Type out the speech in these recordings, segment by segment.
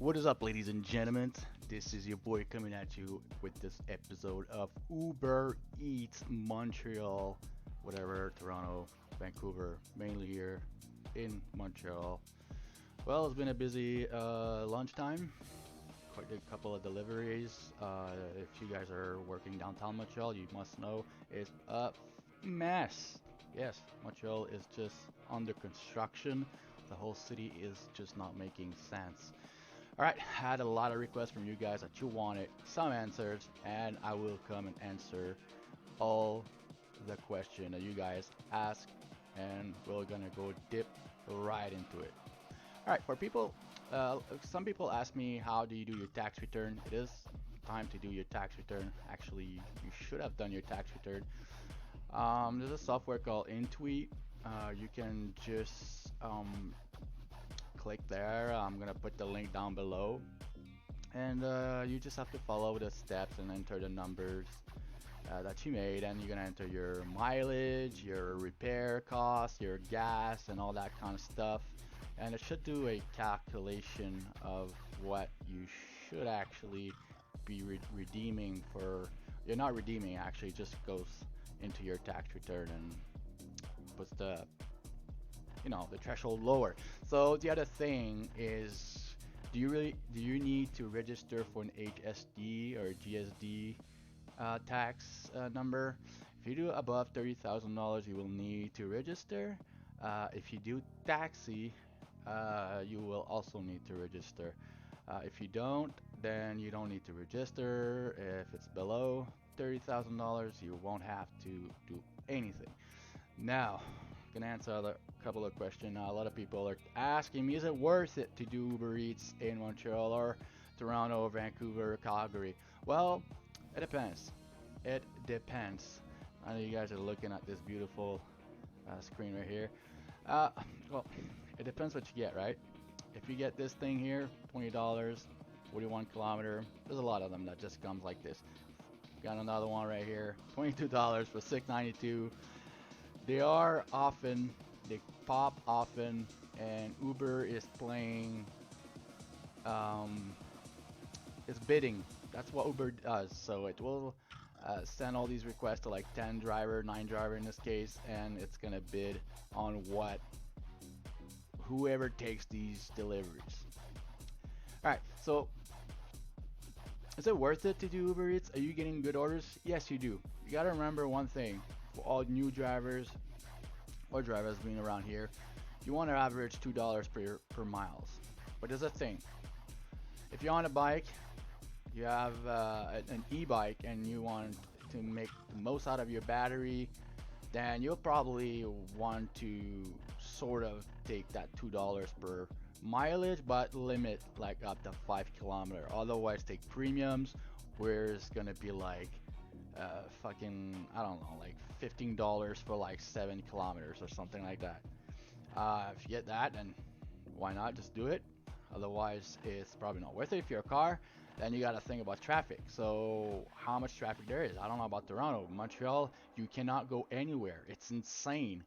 What is up, ladies and gentlemen? This is your boy coming at you with this episode of Uber Eats Montreal, whatever, Toronto, Vancouver, mainly here in Montreal. Well, it's been a busy lunchtime, quite a couple of deliveries. If you guys are working downtown Montreal, you must know it's a mess. Yes, Montreal is just under construction. The whole city is just not making sense. All right, had a lot of requests from you guys that you wanted some answers, and I will come and answer all the question that you guys ask, and we're gonna go dip right into it. All right, for people, some people ask me how do you do your tax return. It is time to do your tax return. Actually, you should have done your tax return. There's a software called Intuit. You can just click there. I'm gonna put the link down below, and you just have to follow the steps and enter the numbers that you made, and you're gonna enter your mileage, your repair costs, your gas, and all that kind of stuff. And it should do a calculation of what you should actually be redeeming for. You're not redeeming, actually, it just goes into your tax return and puts the threshold lower. So the other thing is, do you need to register for an HSD or GSD tax number? If you do above $30,000, you will need to register. If you do taxi, you will also need to register. If you don't, then you don't need to register. If it's below $30,000, you won't have to do anything. Now, gonna answer a couple of questions. Now, a lot of people are asking me, is it worth it to do Uber Eats in Montreal or Toronto, Vancouver, Calgary? Well, it depends. It depends. I know you guys are looking at this beautiful screen right here. Uh, well, it depends what you get, right? If you get this thing here, $20, 41 kilometer, there's a lot of them that just comes like this. Got another one right here, $22 for 692. They are often, they pop often, and Uber is playing, it's bidding. That's what Uber does. So it will send all these requests to like 10 driver, 9 driver in this case, and it's gonna bid on what whoever takes these deliveries. All right, so is it worth it to do Uber Eats? Are you getting good orders? Yes, you do. You gotta remember one thing. For all new drivers or drivers being around here, you want to average $2 per miles. But there's a thing. If you're on a bike, you have an e-bike, and you want to make the most out of your battery, then you'll probably want to sort of take that $2 per mileage, but limit like up to 5 kilometer. Otherwise, take premiums, where it's gonna be like fucking, I don't know, like $15 for like 7 kilometers or something like that. If you get that, then why not just do it? Otherwise, it's probably not worth it. If you're a car, then you gotta think about traffic. So how much traffic there is? I don't know about Toronto. Montreal, you cannot go anywhere. It's insane.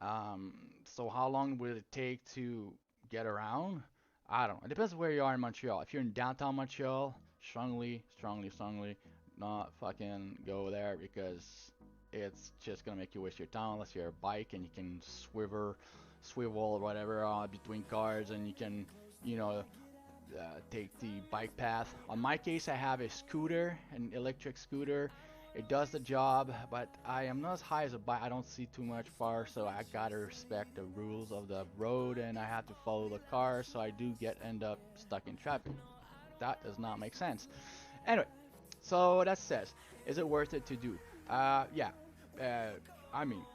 So how long will it take to get around? I don't know. It depends where you are in Montreal. If you're in downtown Montreal, strongly not fucking go there, because it's just gonna make you waste your time unless you're a bike and you can swivel or whatever between cars, and you can, you know, take the bike path. On my case, I have a scooter, an electric scooter. It does the job, but I am not as high as a bike. I don't see too much far, so I gotta respect the rules of the road, and I have to follow the car, so I do end up stuck in traffic. That does not make sense. Anyway, so that says, is it worth it to do? Yeah. I mean,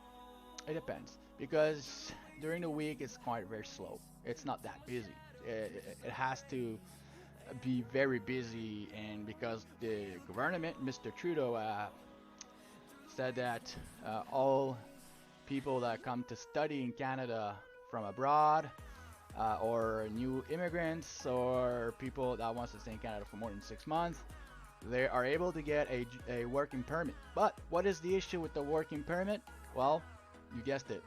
it depends, because during the week it's quite very slow. It's not that busy. It has to be very busy, and because the government, Mr. Trudeau, said that all people that come to study in Canada from abroad, or new immigrants, or people that wants to stay in Canada for more than 6 months, they are able to get a working permit. But what is the issue with the working permit? Well, you guessed it.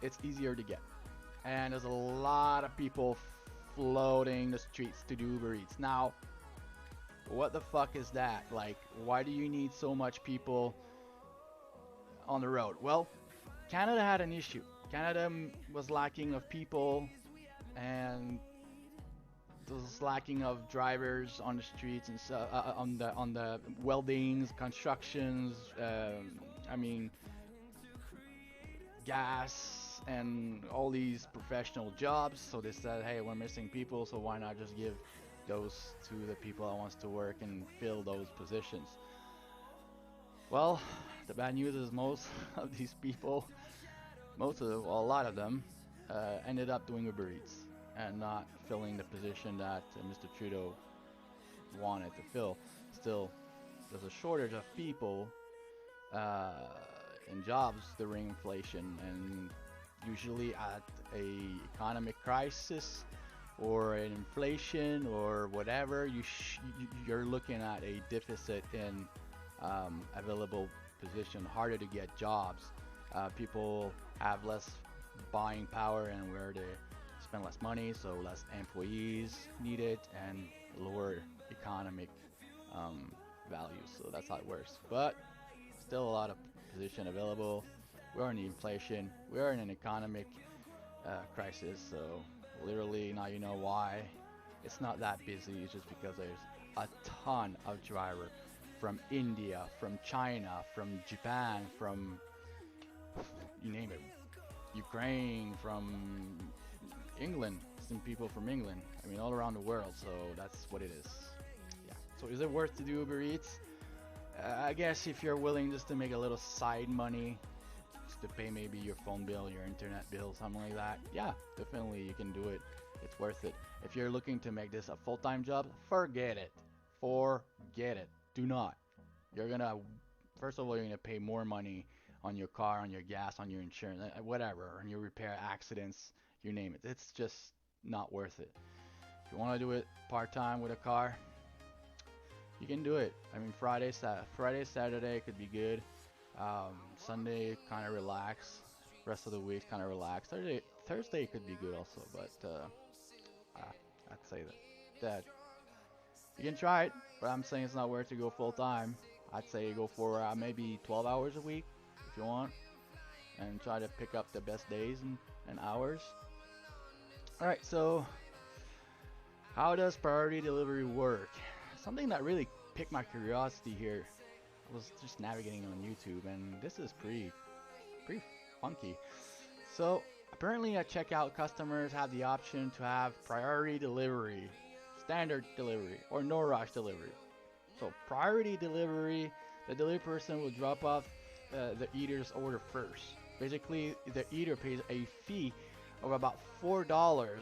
It's easier to get. And there's a lot of people flooding the streets to do Uber Eats. Now, what the fuck is that? Like, why do you need so much people on the road? Well, Canada had an issue. Canada was lacking of people, and there was lacking of drivers on the streets and so, on the weldings, constructions. I mean, gas and all these professional jobs. So they said, hey, we're missing people, so why not just give those to the people that wants to work and fill those positions? Well, the bad news is most of these people, most of them, well, a lot of them, ended up doing Uber Eats and not filling the position that Mr. Trudeau wanted to fill. Still, there's a shortage of people uh, in jobs during inflation, and usually at a economic crisis or an inflation or whatever, you're looking at a deficit in available position, harder to get jobs. People have less buying power and where they spend less money, so less employees needed and lower economic values. So that's how it works. But still a lot of position available. We are in the inflation. We are in an economic crisis. So literally now you know why it's not that busy. It's just because there's a ton of driver from India, from China, from Japan, from you name it, Ukraine, from England, some people from England. I mean, all around the world. So that's what it is. Yeah. So is it worth to do Uber Eats? I guess if you're willing just to make a little side money, just to pay maybe your phone bill, your internet bill, something like that. Yeah, definitely you can do it. It's worth it. If you're looking to make this a full-time job, forget it. Forget it. Do not. You're gonna, first of all, you're gonna pay more money on your car, on your gas, on your insurance, whatever, on your repair, accidents, you name it. It's just not worth it. If you want to do it part-time with a car, you can do it. I mean, Friday, Saturday could be good. Sunday kind of relax. Rest of the week kind of relax. Thursday could be good also, but I'd say that you can try it, but I'm saying it's not worth to go full time. I'd say go for maybe 12 hours a week if you want, and try to pick up the best days and hours. All right, so how does priority delivery work? Something that really piqued my curiosity here. I was just navigating on YouTube, and this is pretty funky. So apparently at checkout, customers have the option to have priority delivery, standard delivery, or no rush delivery. So priority delivery, the delivery person will drop off the eater's order first. Basically, the eater pays a fee of about $4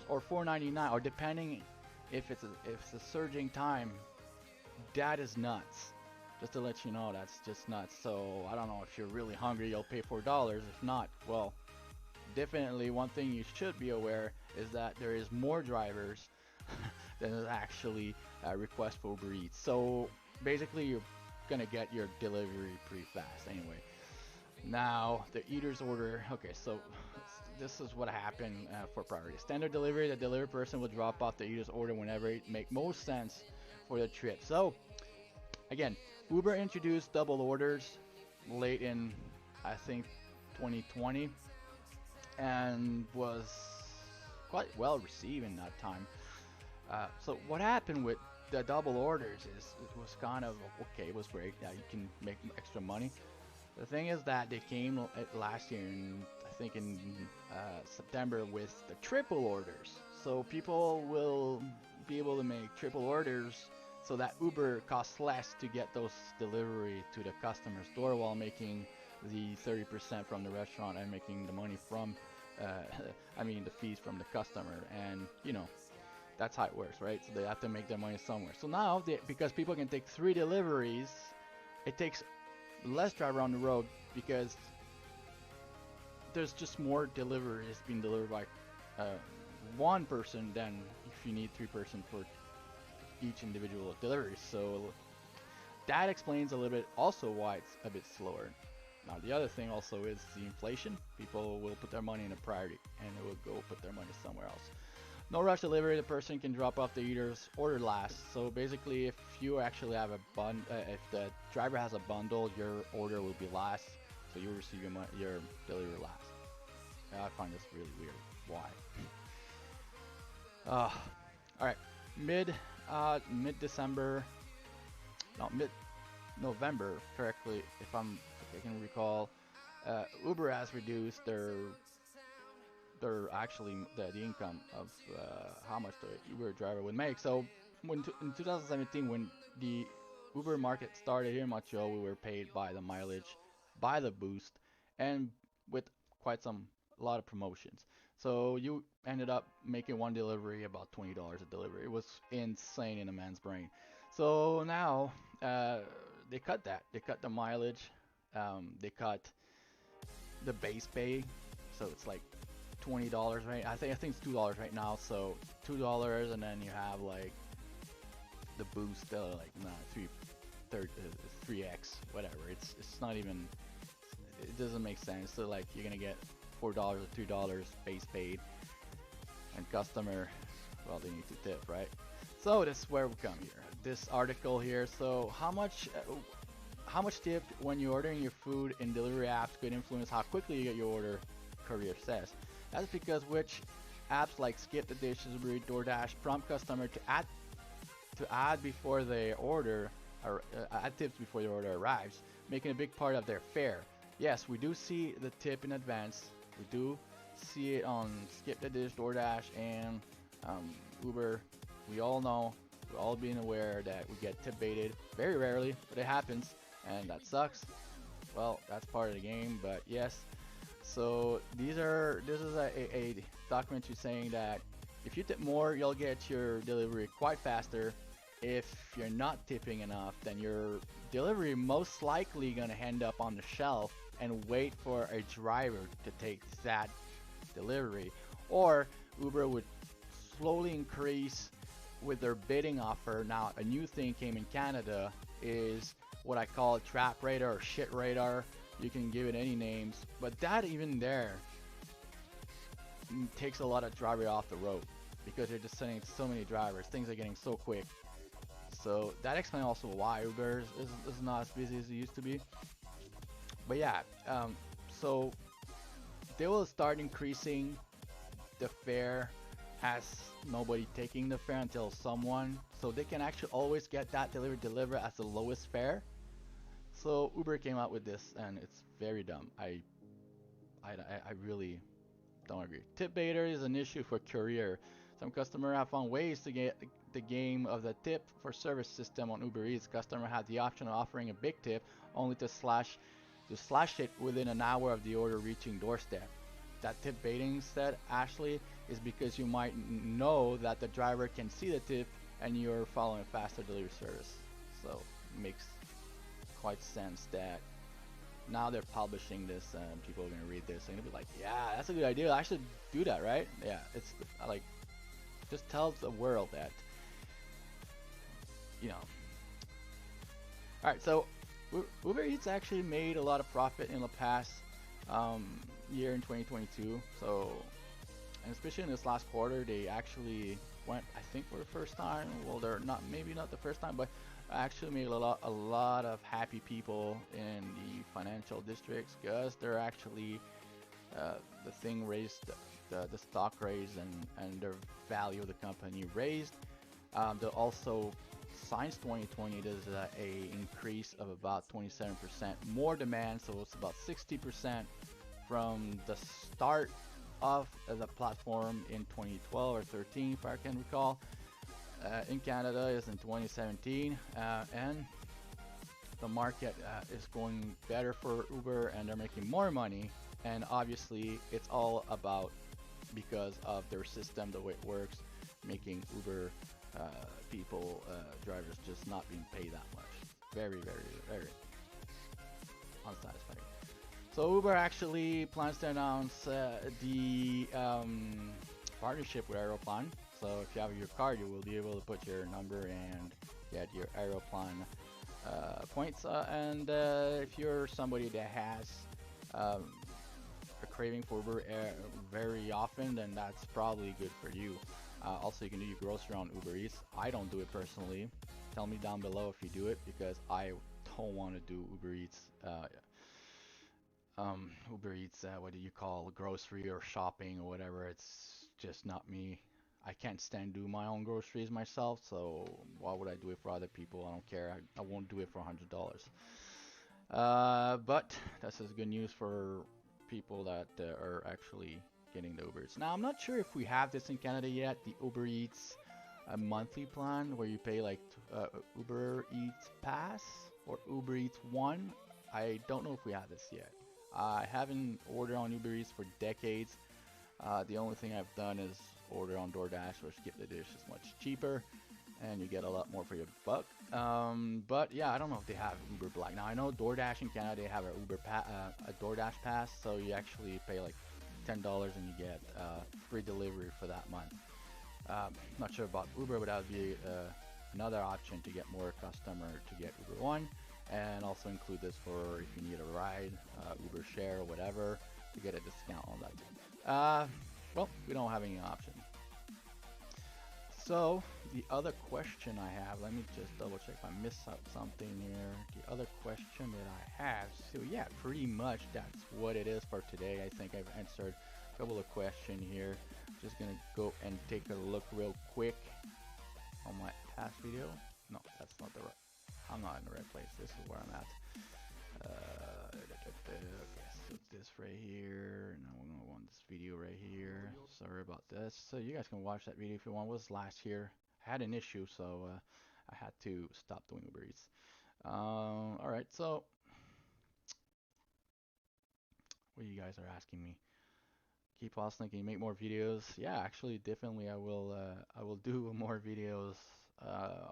or $4.99, or depending if it's a surging time. That is nuts. Just to let you know, that's just nuts. So I don't know, if you're really hungry, you'll pay $4. If not, well, definitely one thing you should be aware is that there is more drivers than is actually requests for Uber Eats. So basically, you're gonna get your delivery pretty fast anyway. Now the eater's order. Okay, so this is what happened for priority. Standard delivery, the delivery person will drop off the eater's order whenever it makes most sense for the trip. So again, Uber introduced double orders late in, I think, 2020, and was quite well received in that time. So what happened with the double orders is it was kind of okay. It was great. Yeah, you can make extra money. The thing is that they came last year, I think in September, with the triple orders. So people will be able to make triple orders so that Uber costs less to get those delivery to the customer's door, while making the 30% from the restaurant and making the money from, I mean, the fees from the customer. And you know, that's how it works, right? So they have to make their money somewhere. So now, because people can take 3 deliveries, it takes less driver on the road, because there's just more deliveries being delivered by one person than if you need 3 person for each individual delivery. So that explains a little bit also why it's a bit slower. Now the other thing also is the inflation. People will put their money in a priority, and they will go put their money somewhere else. No rush delivery. The person can drop off the eater's order last. So basically, if you actually have a if the driver has a bundle, your order will be last. So you receive your delivery last. I find this really weird. Why? Uh, all right. Mid mid December, no mid November correctly, if I can recall. Uber has reduced their actually the income of how much the Uber driver would make. So in 2017, when the Uber market started here in Montreal, we were paid by the mileage, by the boost, and with quite some a lot of promotions. So you ended up making one delivery about $20 a delivery. It was insane in a man's brain. So now uh, they cut that. They cut the mileage. They cut the base pay. So it's like $20, right? I think it's $2 right now. So $2, and then you have like the boost, like nah, third, 3x, whatever. It's not even. It doesn't make sense. So like you're gonna get $4 or $3 base paid, and customer, well, they need to tip, right? So that's where we come here. This article here. So how much tip when you're ordering your food in delivery apps could influence how quickly you get your order, Courier says. That's because which apps like Skip the Dishes, Uber Eats, DoorDash prompt customer to add before they order or add tips before your order arrives, making a big part of their fare. Yes, we do see the tip in advance. We do see it on Skip the Dish, DoorDash, and Uber. We all know, we've all been aware that we get tip baited very rarely, but it happens, and that sucks. Well, that's part of the game, but yes. So this is a documentary saying that if you tip more, you'll get your delivery quite faster. If you're not tipping enough, then your delivery most likely gonna end up on the shelf and wait for a driver to take that delivery. Or Uber would slowly increase with their bidding offer. Now, a new thing came in Canada is what I call trap radar or shit radar. You can give it any names, but that even there takes a lot of driver off the road because you're just sending so many drivers. Things are getting so quick. So that explains also why Uber is not as busy as it used to be. But yeah, so they will start increasing the fare as nobody taking the fare until someone, so they can actually always get that delivered as the lowest fare. So Uber came out with this, and it's very dumb. I really don't agree. Tip baiter is an issue for courier. Some customers have found ways to get the game of the tip for service system on Uber Eats. Customer had the option of offering a big tip, only to slash it within an hour of the order reaching doorstep. That tip baiting said Ashley is because you might know that the driver can see the tip and you're following a faster delivery service. So it makes quite sense that now they're publishing this and people are gonna read this and gonna be like, yeah, that's a good idea. I should do that, right? Yeah, it's like just tell the world that, you know. All right, so Uber Eats actually made a lot of profit in the past year in 2022. So, and especially in this last quarter, they actually went, I think, for the first time. Well, they're not, maybe not the first time, but actually made a lot of happy people in the financial districts because they're actually the thing raised, the stock raised, and their value of the company raised. They also since 2020 there's a increase of about 27% more demand, so it's about 60% from the start of the platform in 2012 or 13 if I can recall. In Canada is in 2017, and the market is going better for Uber and they're making more money, and obviously it's all about because of their system, the way it works, making Uber people, drivers just not being paid that much. Very, very, very unsatisfying. So Uber actually plans to announce the partnership with Aeroplan. So if you have your card, you will be able to put your number and get your Aeroplan points. And if you're somebody that has a craving for Uber very often, then that's probably good for you. Also, you can do your grocery on Uber Eats. I don't do it personally. Tell me down below if you do it because I don't want to do Uber Eats, what do you call grocery or shopping or whatever. It's just not me. I can't stand do my own groceries myself, so why would I do it for other people? I don't care. I won't do it for $100. But that's just good news for people that are actually getting the Ubers. Now, I'm not sure if we have this in Canada yet, the Uber Eats a monthly plan where you pay like Uber Eats Pass or Uber Eats One. I don't know if we have this yet. I haven't ordered on Uber Eats for decades. The only thing I've done is order on DoorDash or Skip the Dish. It's much cheaper and you get a lot more for your buck. But yeah, I don't know if they have Uber Black. Now I know DoorDash in Canada they have a DoorDash pass, so you actually pay like $10 and you get free delivery for that month. Not sure about Uber, but that would be another option to get more customer to get Uber One, and also include this for if you need a ride, Uber Share or whatever, to get a discount on that too. Well, we don't have any option. So the other question I have, let me just double check if I missed out something here. The other question that I have, so yeah, pretty much that's what it is for today. I think I've answered a couple of questions here. Just gonna go and take a look real quick on my past video. No, that's not the right. I'm not in the right place. This is where I'm at. Okay, so this right here. Now we're gonna go on this video right here. Sorry about this. So you guys can watch that video if you want. It was last year. I had an issue, so I had to stop doing Uber Eats. All right, so what you guys are asking me? Keep listening. Can you make more videos? Yeah, actually, definitely, I will. I will do more videos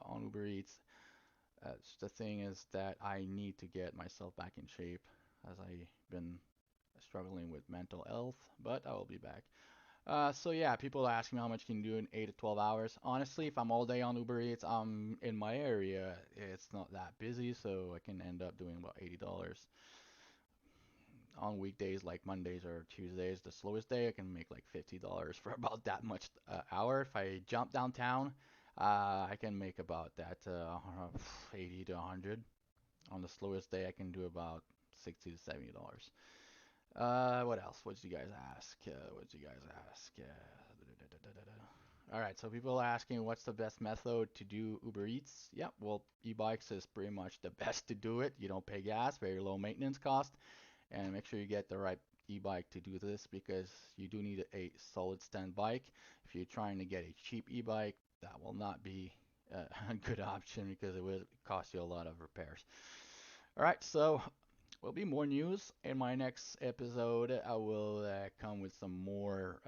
on Uber Eats. The thing is that I need to get myself back in shape as I've been struggling with mental health, but I will be back. So yeah, people ask me how much can you do in 8 to 12 hours. Honestly, if I'm all day on Uber Eats, in my area, it's not that busy, so I can end up doing about $80 on weekdays like Mondays or Tuesdays. The slowest day I can make like $50 for about that much hour. If I jump downtown, I can make about that 80 to 100. On the slowest day, I can do about 60 to $70. What else? What did you guys ask? What did you guys ask? All right, so people are asking what's the best method to do Uber Eats? Yep, well, e-bikes is pretty much the best to do it. You don't pay gas, very low maintenance cost, and make sure you get the right e-bike to do this because you do need a solid stand bike. If you're trying to get a cheap e-bike, that will not be a good option because it will cost you a lot of repairs. All right, so will be more news in my next episode. I will come with some more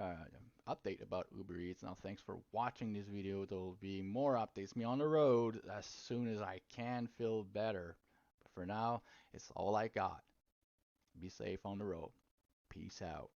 update about Uber Eats. Now, thanks for watching this video. There will be more updates me on the road as soon as I can feel better. But for now, it's all I got. Be safe on the road. Peace out.